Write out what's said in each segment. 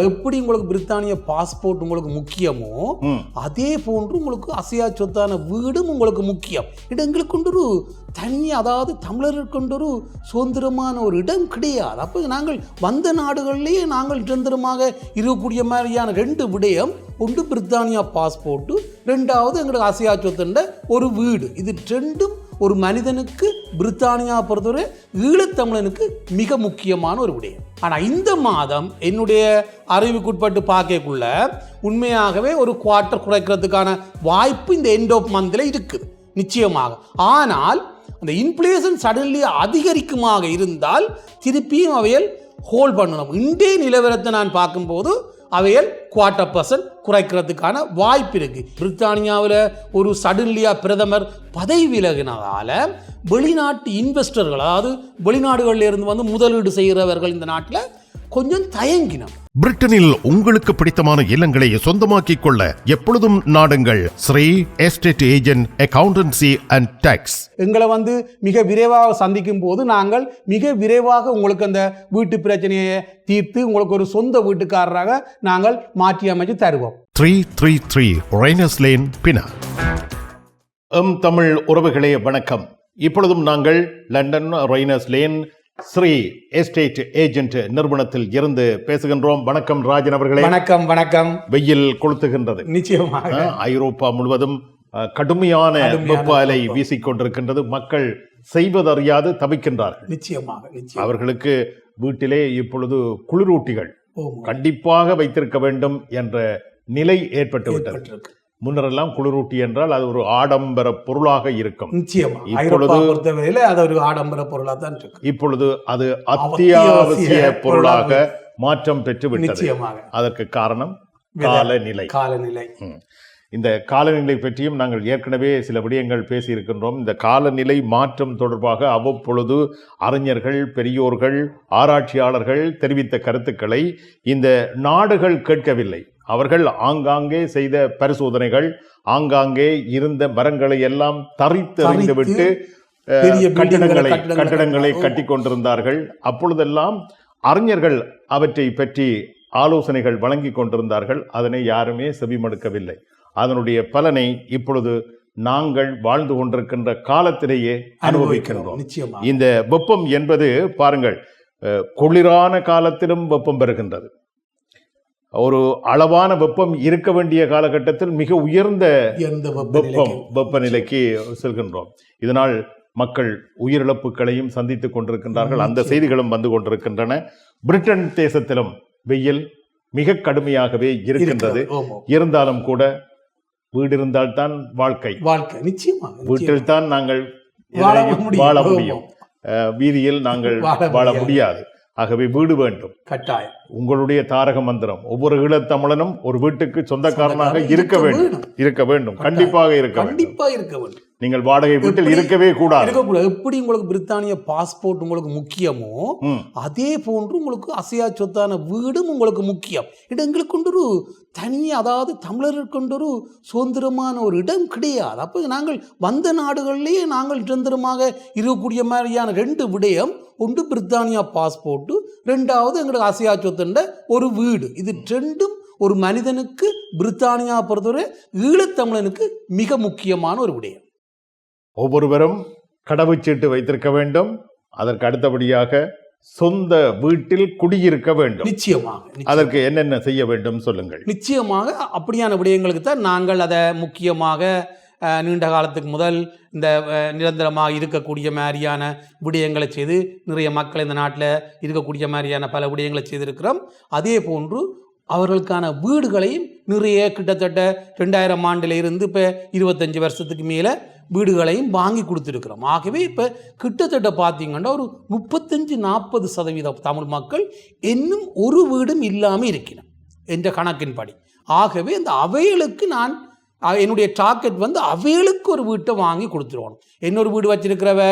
எப்படி உங்களுக்கு பிரித்தானிய பாஸ்போர்ட் உங்களுக்கு முக்கியமோ அதே போன்று உங்களுக்கு அசையா சொத்தான வீடும் உங்களுக்கு முக்கியம். எங்களுக்கு ஒரு தனி, அதாவது தமிழருக்கு ஒரு சுதந்திரமான ஒரு இடம் கிடையாது. அப்போ நாங்கள் வந்த நாடுகளிலேயே நாங்கள் சுதந்திரமாக இருக்கக்கூடிய மாதிரியான ரெண்டு விடயம், ஒன்று பிரித்தானியா பாஸ்போர்ட்டு, ரெண்டாவது எங்களுக்கு அசையா சொத்துன்ற ஒரு வீடு. இது ரெண்டும் ஒரு மனிதனுக்கு பிரித்தானியா பொறுத்தவரை ஈழத்தமிழனுக்கு மிக முக்கியமான ஒரு விடயம். ஆனால் இந்த மாதம் என்னுடைய அறிவுக்குட்பட்டு பார்க்கக்குள்ள உண்மையாகவே ஒரு குவார்ட்டர் குறைக்கிறதுக்கான வாய்ப்பு இந்த எண்ட் ஆஃப் மந்தில் இருக்குது நிச்சயமாக. ஆனால் அந்த இன்ஃப்ளேஷன் சடன்லி அதிகரிக்குமாக இருந்தால் திருப்பியும் அவையல் ஹோல்ட் பண்ணணும். இன்றைய நிலவரத்தை நான் பார்க்கும்போது அவையல் 1/4% குறைக்கிறதுக்கான வாய்ப்பு இருக்கு. பிரித்தானியாவில் ஒரு சடன்லியா பிரதமர் பதவி விலகினதால வெளிநாட்டு இன்வெஸ்டர்கள், அதாவது வெளிநாடுகளில் இருந்து வந்து முதலீடு செய்கிறவர்கள் இந்த நாட்டில் கொஞ்சம் தயங்கினோம். பிரிட்டனில் உங்களுக்கு பிடித்தமான இல்லங்களை சொந்தமாக்கிக் கொள்ள எப்பொழுதும் நாடுங்கள் Sri estate agent accountancy and tax. எங்களை வந்து மிக விரைவாக சந்திக்கும் போது நாங்கள் மிக விரைவாக உங்களுக்கு அந்த வீட்டு பிரச்சனையை தீர்த்து உங்களுக்கு ஒரு சொந்த வீட்டுக்காரராக நாங்கள் மாற்றி அமைச்சு தருவோம். 333 ரெய்னர்ஸ் லேன், பினா. தமிழ் உறவுகளே வணக்கம். இப்பொழுதும் நாங்கள் London Rayners Lane Sri estate agent நிறுவனத்தில் இருந்து பேசுகின்றோம். வணக்கம் ராஜன் அவர்களே. வணக்கம். வணக்கம். வெயில் கொளுத்துகின்றது. நிச்சயமாக ஐரோப்பா முழுவதும் கடுமையான வெப்ப அலை வீசிக்கொண்டிருக்கின்றது. மக்கள் செய்வதறியாது தவிக்கின்றார்கள். நிச்சயமாக. அவர்களுக்கு வீட்டிலே இப்பொழுது குளிரூட்டிகள் கண்டிப்பாக வைத்திருக்க வேண்டும் என்ற நிலை ஏற்பட்டு விட்டது. முன்னரெல்லாம் குளிரூட்டி என்றால் அது ஒரு ஆடம்பர பொருளாக இருக்கும். இப்பொழுது அது ஒரு ஆடம்பர பொருளாக தான் இருக்கு. இப்பொழுது அது அத்தியாவசிய பொருளாக மாற்றம் பெற்று விட்டது. அதற்கு காரணம் காலநிலை. இந்த காலநிலை பற்றியும் நாங்கள் ஏற்கனவே சில விடயங்கள் பேசியிருக்கின்றோம். இந்த காலநிலை மாற்றம் தொடர்பாக அவ்வப்பொழுது அறிஞர்கள், பெரியோர்கள், ஆராய்ச்சியாளர்கள் தெரிவித்த கருத்துக்களை இந்த நாடுகள் கேட்கவில்லை. அவர்கள் ஆங்காங்கே செய்த பரிசோதனைகள், ஆங்காங்கே இருந்த மரங்களை எல்லாம் தறித்தெறிந்துவிட்டு கட்டடங்களை கட்டி கொண்டிருந்தார்கள். அப்பொழுதெல்லாம் அறிஞர்கள் அவற்றை பற்றி ஆலோசனைகள் வழங்கி கொண்டிருந்தார்கள். அதனை யாருமே செவிமடுக்கவில்லை. அதனுடைய பலனை இப்பொழுது நாங்கள் வாழ்ந்து கொண்டிருக்கின்ற காலத்திலேயே அனுபவிக்கின்றோம். இந்த வெப்பம் என்பது பாருங்கள், குளிரான காலத்திலும் வெப்பம் பெறுகின்றது. ஒரு அளவான வெப்பம் இருக்க வேண்டிய காலகட்டத்தில் மிக உயர்ந்த வெப்பநிலைக்கு செல்கின்றோம். இதனால் மக்கள் உயிரிழப்புகளையும் சந்தித்துக் கொண்டிருக்கின்றார்கள். அந்த செய்திகளும் வந்து கொண்டிருக்கின்றன. பிரிட்டன் தேசத்திலும் வெயில் மிக கடுமையாகவே இருக்கின்றது. இருந்தாலும் கூட வீடு இருந்தால்தான் வாழ்க்கை. நிச்சயமாக வீட்டில் தான் நாங்கள் வாழ முடியும். வீதியில் நாங்கள் வாழ முடியாது. ஆகவே வீடு வேண்டும், கட்டாயம். உங்களுடைய தாரக மந்திரம் ஒவ்வொரு ஈழத்தமிழனும் ஒரு வீட்டுக்கு சொந்தக்காரனாக இருக்க வேண்டும். கண்டிப்பாக இருக்க வேண்டும். நீங்கள் வாடகை வீட்டில் இருக்கவே கூடாது. எப்படி உங்களுக்கு பிரித்தானிய பாஸ்போர்ட் உங்களுக்கு முக்கியமோ அதே போன்று உங்களுக்கு அசையா சொத்தான வீடும் உங்களுக்கு முக்கியம். எங்களுக்கு ஒரு தனி, அதாவது தமிழருக்கு ஒரு சுதந்திரமான ஒரு இடம் கிடையாது. அப்போ நாங்கள் வந்த நாடுகளிலேயே நாங்கள் சுதந்திரமாக இருக்கக்கூடிய மாதிரியான ரெண்டு விடயம், ஒன்று பிரித்தானியா பாஸ்போர்ட்டு, ரெண்டாவது எங்களுக்கு அசையா சொத்துன்ற ஒரு வீடு. இது ரெண்டும் ஒரு மனிதனுக்கு பிரித்தானியா பொறுத்தவரை ஈழத்தமிழனுக்கு மிக முக்கியமான ஒரு விடயம். ஒவ்வொருவரும் கடவுச்சீட்டு வைத்திருக்க வேண்டும். அதற்கு அடுத்தபடியாக சொந்த வீட்டில் குடியிருக்க வேண்டும். நிச்சயமாக. அதற்கு என்னென்ன செய்ய வேண்டும் சொல்லுங்கள். நிச்சயமாக அப்படியான விடயங்களுக்கு தான் நாங்கள் அதை முக்கியமாக நீண்ட காலத்துக்கு முதல் இந்த நிரந்தரமாக இருக்கக்கூடிய மாதிரியான விடயங்களை செய்து நிறைய மக்கள் இந்த நாட்டில் இருக்கக்கூடிய மாதிரியான பல விடயங்களை செய்திருக்கிறோம். அதே போன்று அவர்களுக்கான வீடுகளையும் நிறைய கிட்டத்தட்ட 2000 ஆண்டில் இருந்து இப்போ 25 வருஷத்துக்கு மேலே வீடுகளையும் வாங்கி கொடுத்துருக்கிறோம். ஆகவே இப்போ கிட்டத்தட்ட பார்த்தீங்கன்னா ஒரு 35-40% தமிழ் மக்கள் இன்னும் ஒரு வீடும் இல்லாமல் இருக்கிறோம் என்ற கணக்கின்படி. ஆகவே அந்த அவைகளுக்கு நான் என்னுடைய டார்கெட் வந்து அவைகளுக்கு ஒரு வீட்டை வாங்கி கொடுத்துருவோம். இன்னொரு வீடு வச்சிருக்கிறவ,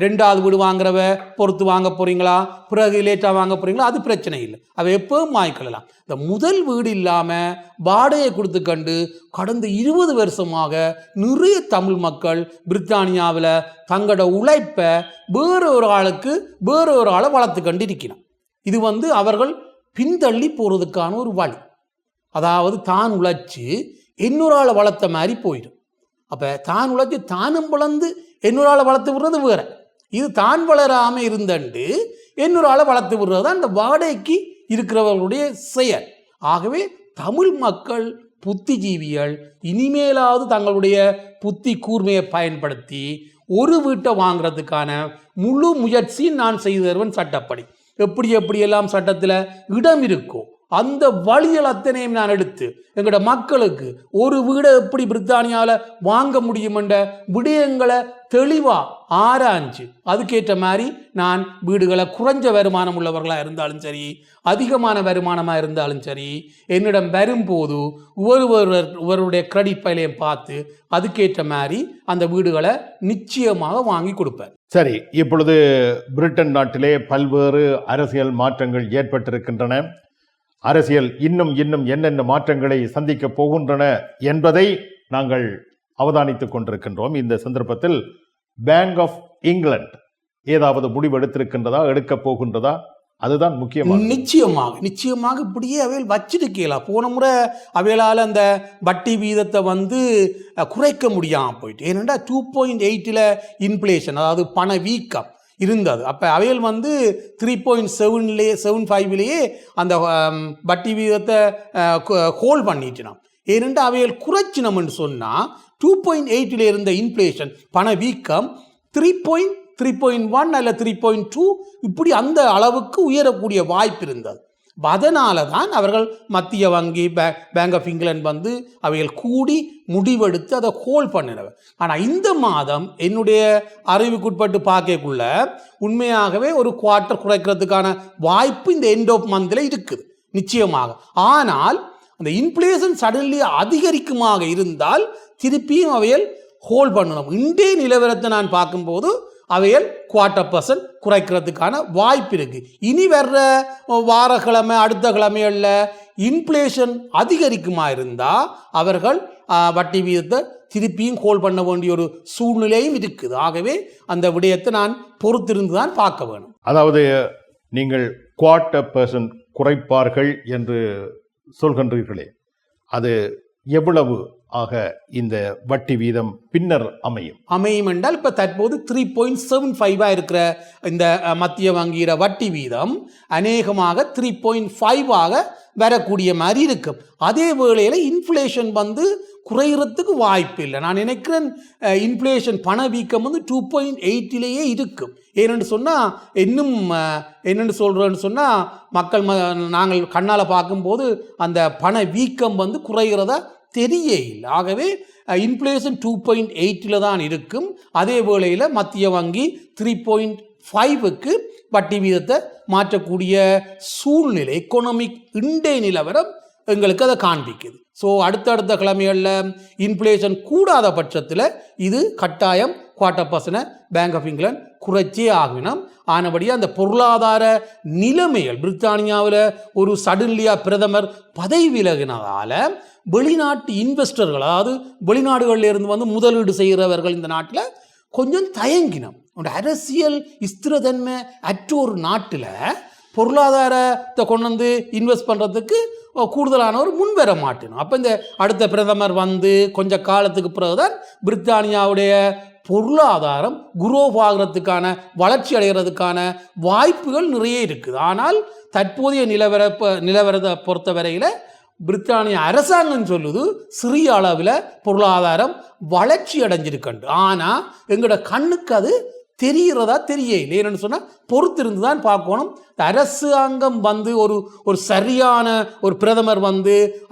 2வது வீடு வாங்குறவ பொறுத்து வாங்க போகிறீங்களா, பிறகு லேட்டாக வாங்க போகிறீங்களா, அது பிரச்சனை இல்லை. அவ எப்பவும் வாங்கிக்கலாம். இந்த முதல் வீடு இல்லாமல் வாடகை கொடுத்துக்கண்டு கடந்த 20 வருஷமாக நிறைய தமிழ் மக்கள் பிரித்தானியாவில் தங்களோட உழைப்பை வேற ஒரு ஆளை வளர்த்து கண்டு இருக்கணும். இது வந்து அவர்கள் பின்தள்ளி போகிறதுக்கான ஒரு வழி. அதாவது தான் உழைச்சி இன்னொரு ஆளை வளர்த்த மாதிரி போயிடும். அப்போ தான் உழைச்சி தானும் வளர்ந்து இன்னொரு ஆளை வளர்த்து விடுறது வேற. இது தான் வளராமல் இருந்தண்டு இன்னொரு ஆளை வளர்த்து விடுறது தான் இந்த வாடகைக்கு இருக்கிறவர்களுடைய செயல். ஆகவே தமிழ் மக்கள் புத்திஜீவிகள் இனிமேலாவது தங்களுடைய புத்தி கூர்மையை பயன்படுத்தி ஒரு வீட்டை வாங்குறதுக்கான முழு முயற்சி நான் செய்து தருவேன். சட்டப்படி எப்படியெல்லாம் சட்டத்தில் இடம் இருக்கோ அந்த வழிகள் அத்தனையும் நான் எடுத்து எங்களோட மக்களுக்கு ஒரு வீடை எப்படி பிரித்தானியாவில் வாங்க முடியும் என்ற விடயங்களை தெளிவாக ஆராய்ஞ்சு அதுக்கேற்ற மாதிரி நான் வீடுகளை குறைஞ்ச வருமானம் உள்ளவர்களாக இருந்தாலும் சரி, அதிகமான வருமானமாக இருந்தாலும் சரி, என்னிடம் வரும்போது ஒருவருடைய கிரெடிட் பைலையும் பார்த்து அதுக்கேற்ற மாதிரி அந்த வீடுகளை நிச்சயமாக வாங்கி கொடுப்பேன். சரி, இப்பொழுது பிரிட்டன் நாட்டிலே பல்வேறு அரசியல் மாற்றங்கள் ஏற்பட்டிருக்கின்றன. அரசியல் இன்னும் என்னென்ன மாற்றங்களை சந்திக்க போகின்றன என்பதை நாங்கள் அவதானித்துக் கொண்டிருக்கின்றோம். இந்த சந்தர்ப்பத்தில் பேங்க் ஆஃப் இங்கிலாந்து ஏதாவது முடிவு எடுத்திருக்கின்றதா, எடுக்க போகின்றதா? அதுதான் முக்கியமாக. நிச்சயமாக இப்படியே அவையில் வச்சிருக்கலாம். போன முறை அவைகளால் அந்த வட்டி வீதத்தை குறைக்க முடியாமல் போயிட்டு. ஏனென்றா 2.8 இன்ஃப்ளேஷன், அதாவது பண வீக்கம் இருந்தது. அப்போ அவைகள் 3.75 அந்த வட்டி வீதத்தை ஹோல்ட் பண்ணிட்டுனோம். ஏனென்றால் அவைகள் குறைச்சினோம்னு சொன்னால் 2.8 இருந்த இன்ஃப்ளேஷன் பண வீக்கம் 3.1 அல்ல 3.2 இப்படி அந்த அளவுக்கு உயரக்கூடிய வாய்ப்பு இருந்தது. அதனால தான் அவர்கள் மத்திய வங்கி பேங்க் ஆஃப் இங்கிலாந்து அவைகள் கூடி முடிவெடுத்து அதை ஹோல்ட் பண்ணினவர். ஆனால் இந்த மாதம் என்னுடைய அறிவுக்குட்பட்டு பார்க்கக்குள்ள உண்மையாகவே ஒரு குவார்ட்டர் குறைக்கிறதுக்கான வாய்ப்பு இந்த எண்ட் ஆஃப் மந்தில் இருக்குது நிச்சயமாக. ஆனால் அந்த இன்ஃப்ளேஷன் சடன்லி அதிகரிக்குமாக இருந்தால் திருப்பியும் அவைகள் ஹோல்ட் பண்ணணும். இன்றைய நிலவரத்தை நான் பார்க்கும்போது அவைகள் 1/4% குறைக்கிறதுக்கான வாய்ப்பு இருக்கு. இனி வர்ற வாரக்கிழமை அடுத்த கிழமைகளில் இன்ஃப்ளேஷன் அதிகரிக்குமா இருந்தால் அவர்கள் வட்டி வீதத்தை திருப்பியும் ஹோல்ட் பண்ண வேண்டிய ஒரு சூழ்நிலையும் இருக்குது. ஆகவே அந்த விடயத்தை நான் பொறுத்திருந்து தான் பார்க்க வேணும். அதாவது நீங்கள் 1/4% குறைப்பார்கள் என்று சொல்கின்றீர்களே, அது எவ்வளவு ஆக இந்த வட்டி வீதம் பின்னர் அமையும் என்றால் இப்போ தற்போது 3.75 இருக்கிற இந்த மத்திய வங்கியிற வட்டி வீதம் அநேகமாக 3.5 வரக்கூடிய மாதிரி இருக்கும். அதே வேளையில் இன்ஃப்ளேஷன் குறைகிறதுக்கு வாய்ப்பு இல்லை. நான் நினைக்கிறேன் இன்ஃப்ளேஷன் பணவீக்கம் 2.8 இருக்கும். ஏனென்று சொன்னால் இன்னும் என்னென்னு சொல்கிறேன்னு சொன்னால் மக்கள் நாங்கள் கண்ணால் பார்க்கும்போது அந்த பணவீக்கம் குறைகிறதா தெரிய இல்லை. ஆகவே இன்ஃப்ளேஷன் 2.8 தான் இருக்கும். அதே வேளையில் மத்திய வங்கி 3.5க்கு வட்டி வீதத்தை மாற்றக்கூடிய சூழ்நிலை எக்கனாமிக் இன்றைய நிலவரம் எங்களுக்கு அதை காண்பிக்குது. ஸோ அடுத்தடுத்த கிழமைகளில் இன்ஃப்ளேஷன் கூடாத பட்சத்தில் இது கட்டாயம் 1/4% பேங்க் ஆஃப் இங்கிலாந்து குறைச்சே ஆகினோம். ஆனபடியாக அந்த பொருளாதார நிலைமைகள் பிரித்தானியாவில் ஒரு சடன்லியாக பிரதமர் பதவி விலகினதால் வெளிநாட்டு இன்வெஸ்டர்கள், அதாவது வெளிநாடுகளில் இருந்து முதலீடு செய்கிறவர்கள் இந்த நாட்டில் கொஞ்சம் தயங்கினோம். அரசியல் ஸ்திரத்தன்மை அற்ற ஒரு நாட்டில் பொருளாதாரத்தை கொண்டு இன்வெஸ்ட் பண்ணுறதுக்கு கூடுதலானவர் முன்வர மாட்டேனும். அப்போ இந்த அடுத்த பிரதமர் கொஞ்ச காலத்துக்கு பிறகுதான் பிரித்தானியாவுடைய பொருளாதாரம் குரோவ் ஆகிறதுக்கான வளர்ச்சி அடைகிறதுக்கான வாய்ப்புகள் நிறைய இருக்குது. ஆனால் தற்போதைய நிலவரத்தை பொறுத்த வரையில் பிரித்தானிய அரசாங்கம் சொல்லுது சிறிய அளவில் பொருளாதாரம் வளர்ச்சி அடைஞ்சிருக்கண்டு. ஆனால் எங்களோட கண்ணுக்கு அது தெரிகிறதா தெரியல. ஏன்னு சொன்னால் பொறுத்திருந்து தான் பார்க்கணும். அரசாங்கம் ஒரு சரியான ஒரு பிரதமர்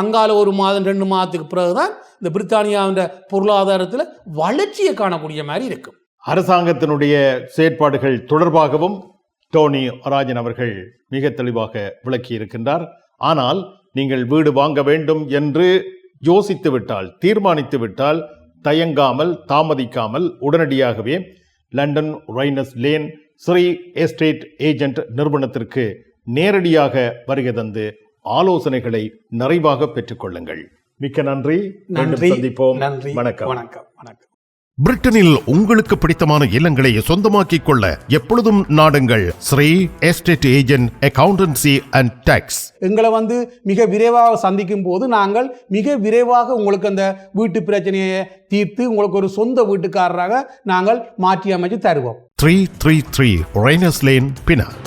அங்கால 1 மாதம் 2 மாதத்துக்கு பிறகுதான் இந்த பிரித்தானியாவின் பொருளாதாரத்தில் வளர்ச்சியை காணக்கூடிய மாதிரி இருக்கும். அரசாங்கத்தினுடைய செயற்பாடுகள் தொடர்பாகவும் டோனி ராஜன் அவர்கள் மிக தெளிவாக விளக்கி இருக்கின்றார். ஆனால் நீங்கள் வீடு வாங்க வேண்டும் என்று யோசித்து விட்டால், தீர்மானித்து விட்டால், தயங்காமல் தாமதிக்காமல் உடனடியாகவே London ரைனஸ் lane Sri estate agent நிறுவனத்திற்கு நேரடியாக வருகை தந்து ஆலோசனைகளை நிறைவாக பெற்றுக்கொள்ளுங்கள். மிக்க நன்றி. நன்றி. சந்திப்போம். நன்றி. வணக்கம். வணக்கம். வணக்கம். பிரிட்டனில் உங்களுக்கு பிடித்தமான இல்லங்களை சொந்தமாக்கிக் கொள்ள எப்பொழுதும் நாடுங்கள் Sri estate agent accountancy and tax. எங்களை மிக விரைவாக சந்திக்கும் போது நாங்கள் மிக விரைவாக உங்களுக்கு அந்த வீட்டு பிரச்சனையை தீர்த்து உங்களுக்கு ஒரு சொந்த வீட்டுக்காரராக நாங்கள் மாற்றி அமைச்சு தருவோம். 333 ரெய்னர்ஸ் லேன், பினாங்.